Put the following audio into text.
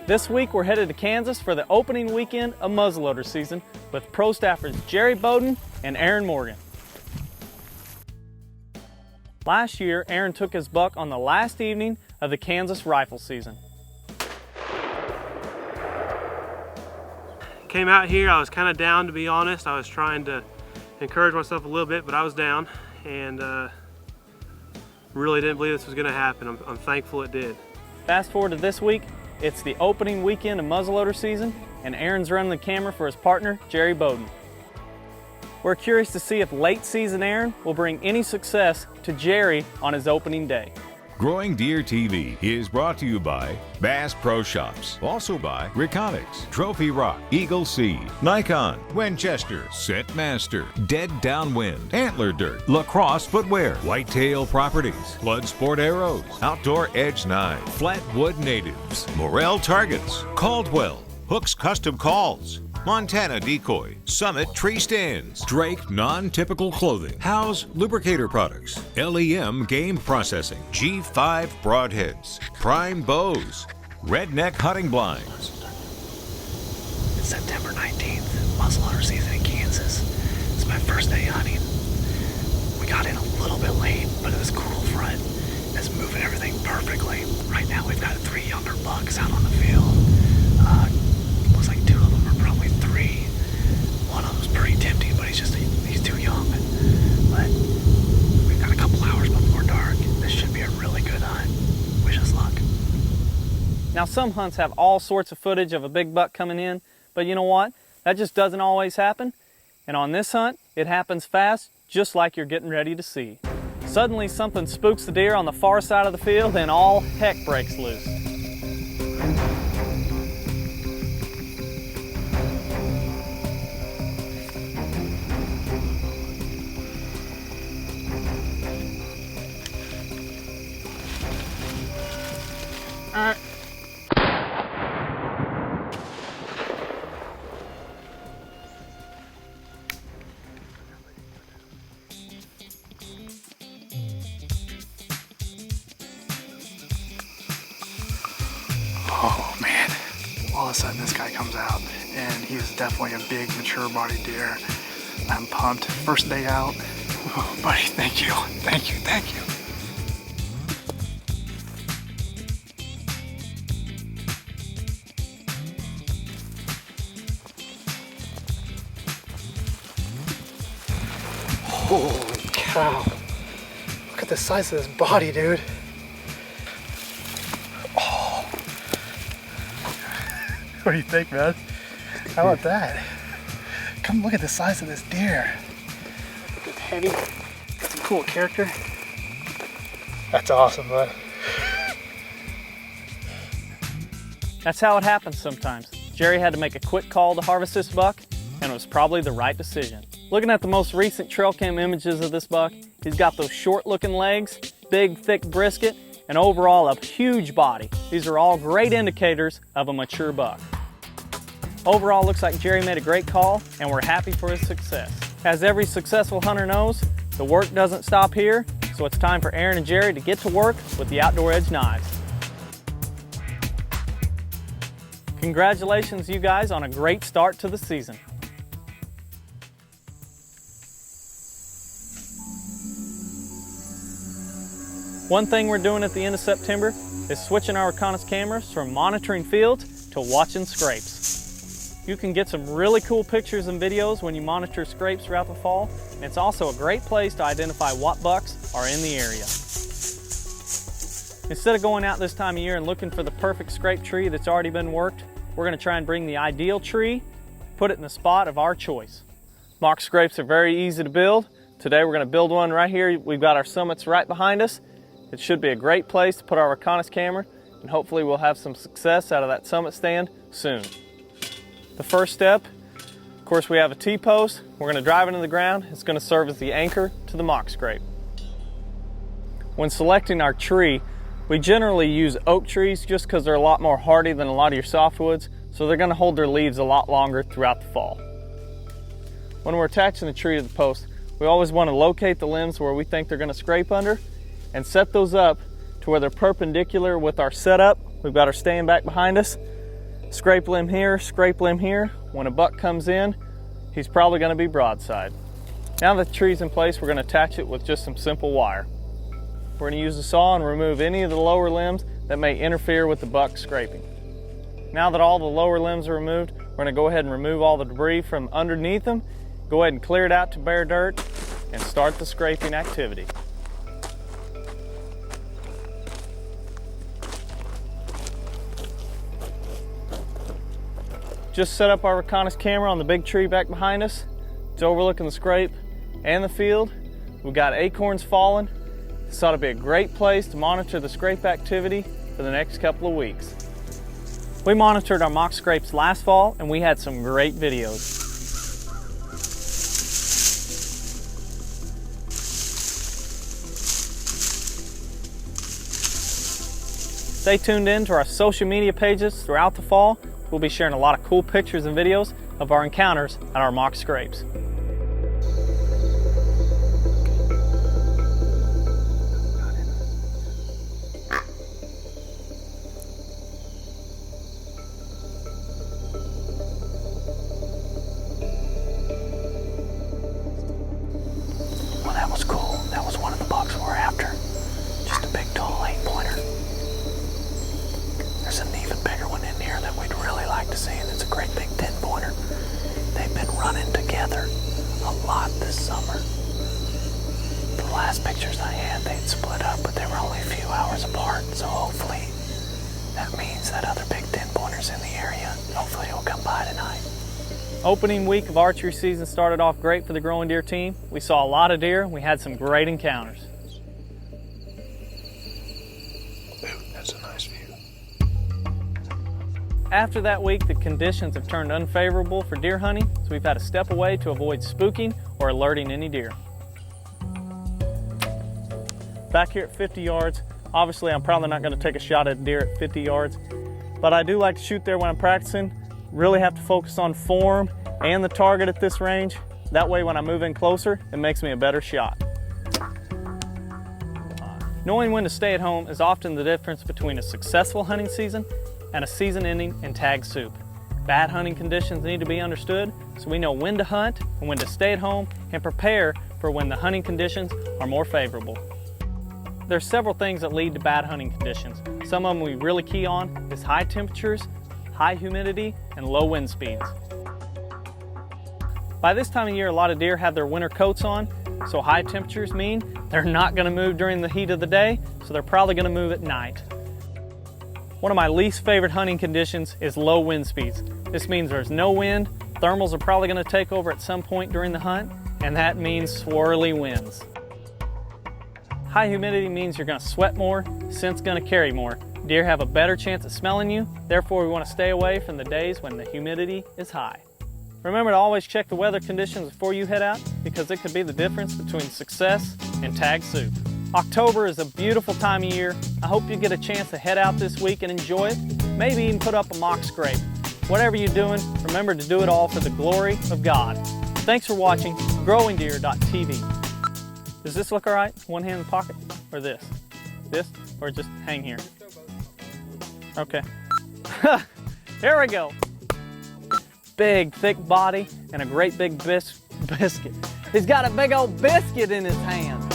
This week we're headed to Kansas for the opening weekend of muzzleloader season with pro staffers Jerry Bowden and Aaron Morgan. Last year, Aaron took his buck on the last evening of the Kansas rifle season. Came out here, I was kind of down, to be honest. I was trying to encourage myself a little bit, but I was down and really didn't believe this was going to happen. I'm thankful it did. Fast forward to this week, it's the opening weekend of muzzleloader season, and Aaron's running the camera for his partner, Jerry Bowden. We're curious to see if late season Aaron will bring any success to Jerry on his opening day. Growing Deer TV is brought to you by Bass Pro Shops, also by Reconics, Trophy Rock, Eagle Seed, Nikon, Winchester, Scentmaster, Dead Downwind, Antler Dirt, Lacrosse Footwear, Whitetail Properties, Blood Sport Arrows, Outdoor Edge Knives, Flatwood Natives, Morel Targets, Caldwell, Hooks Custom Calls, Montana Decoy, Summit Tree Stands, Drake Non-Typical Clothing, House Lubricator Products, LEM Game Processing, G5 Broadheads, Prime Bows, Redneck Hunting Blinds. It's September 19th, muzzleloader season in Kansas. It's my first day hunting. We got in a little bit late, but it was cool front. It's moving everything perfectly. Right now we've got 3 younger bucks out on the field. Looks like 2 of them are probably 3. One of them's pretty tempting, but he's too young. But we've got a couple hours before dark. This should be a really good hunt. Wish us luck. Now some hunts have all sorts of footage of a big buck coming in, but you know what? That just doesn't always happen. And on this hunt, it happens fast, just like you're getting ready to see. Suddenly something spooks the deer on the far side of the field and all heck breaks loose. Oh man, all of a sudden this guy comes out and he was definitely a big mature body deer. I'm pumped. First day out. Oh, buddy, thank you. Thank you, thank you. Holy cow. Look at the size of this body, dude. Oh. What do you think, man? How about that? Come look at the size of this deer. It's heavy. Got some cool character. That's awesome, bud. That's how it happens sometimes. Jerry had to make a quick call to harvest this buck, and it was probably the right decision. Looking at the most recent trail cam images of this buck, he's got those short looking legs, big thick brisket, and overall a huge body. These are all great indicators of a mature buck. Overall, looks like Jerry made a great call, and we're happy for his success. As every successful hunter knows, the work doesn't stop here, so it's time for Aaron and Jerry to get to work with the Outdoor Edge knives. Congratulations, you guys, on a great start to the season. One thing we're doing at the end of September is switching our reconnaissance cameras from monitoring fields to watching scrapes. You can get some really cool pictures and videos when you monitor scrapes throughout the fall, and it's also a great place to identify what bucks are in the area. Instead of going out this time of year and looking for the perfect scrape tree that's already been worked, we're going to try and bring the ideal tree, put it in the spot of our choice. Mock scrapes are very easy to build. Today we're going to build one right here. We've got our summits right behind us. It should be a great place to put our reconnaissance camera, and hopefully we'll have some success out of that summit stand soon. The first step, of course, we have a T-post. We're going to drive it into the ground. It's going to serve as the anchor to the mock scrape. When selecting our tree, we generally use oak trees just because they're a lot more hardy than a lot of your softwoods, so they're going to hold their leaves a lot longer throughout the fall. When we're attaching the tree to the post, we always want to locate the limbs where we think they're going to scrape under and set those up to where they're perpendicular with our setup. We've got our stand back behind us. Scrape limb here, scrape limb here. When a buck comes in, he's probably going to be broadside. Now that the tree's in place, we're going to attach it with just some simple wire. We're going to use the saw and remove any of the lower limbs that may interfere with the buck scraping. Now that all the lower limbs are removed, we're going to go ahead and remove all the debris from underneath them, go ahead and clear it out to bare dirt, and start the scraping activity. Just set up our Reconnaissance camera on the big tree back behind us. It's overlooking the scrape and the field. We've got acorns falling. This ought to be a great place to monitor the scrape activity for the next couple of weeks. We monitored our mock scrapes last fall and we had some great videos. Stay tuned in to our social media pages throughout the fall. We'll be sharing a lot of cool pictures and videos of our encounters at our mock scrapes. Well, that was cool. That was one of the bucks we're after. Just a big, tall 8-pointer. There's an even bigger one in here that we'd really like to see, and it's a great big 10-pointer. They've been running together a lot this summer. The last pictures I had, they'd split up, but they were only a few hours apart, so hopefully that means that other big 10-pointers in the area, hopefully will come by tonight. Opening week of archery season started off great for the Growing Deer team. We saw a lot of deer and we had some great encounters. Ooh, that's a nice view. After that week, the conditions have turned unfavorable for deer hunting, so we've had to step away to avoid spooking or alerting any deer. Back here at 50 yards, obviously I'm probably not going to take a shot at deer at 50 yards, but I do like to shoot there when I'm practicing. Really have to focus on form and the target at this range. That way when I move in closer, it makes me a better shot. Knowing when to stay at home is often the difference between a successful hunting season and a season ending in tag soup. Bad hunting conditions need to be understood so we know when to hunt and when to stay at home and prepare for when the hunting conditions are more favorable. There's several things that lead to bad hunting conditions. Some of them we really key on is high temperatures, high humidity, and low wind speeds. By this time of year, a lot of deer have their winter coats on, so high temperatures mean they're not going to move during the heat of the day, so they're probably going to move at night. One of my least favorite hunting conditions is low wind speeds. This means there's no wind, thermals are probably going to take over at some point during the hunt, and that means swirly winds. High humidity means you're going to sweat more, scent's going to carry more. Deer have a better chance of smelling you, therefore we want to stay away from the days when the humidity is high. Remember to always check the weather conditions before you head out because it could be the difference between success and tag soup. October is a beautiful time of year. I hope you get a chance to head out this week and enjoy it. Maybe even put up a mock scrape. Whatever you're doing, remember to do it all for the glory of God. Thanks for watching GrowingDeer.tv. Does this look all right? One hand in the pocket or this? This or just hang here? Okay. Here we go. Big, thick body and a great big biscuit. He's got a big old biscuit in his hand.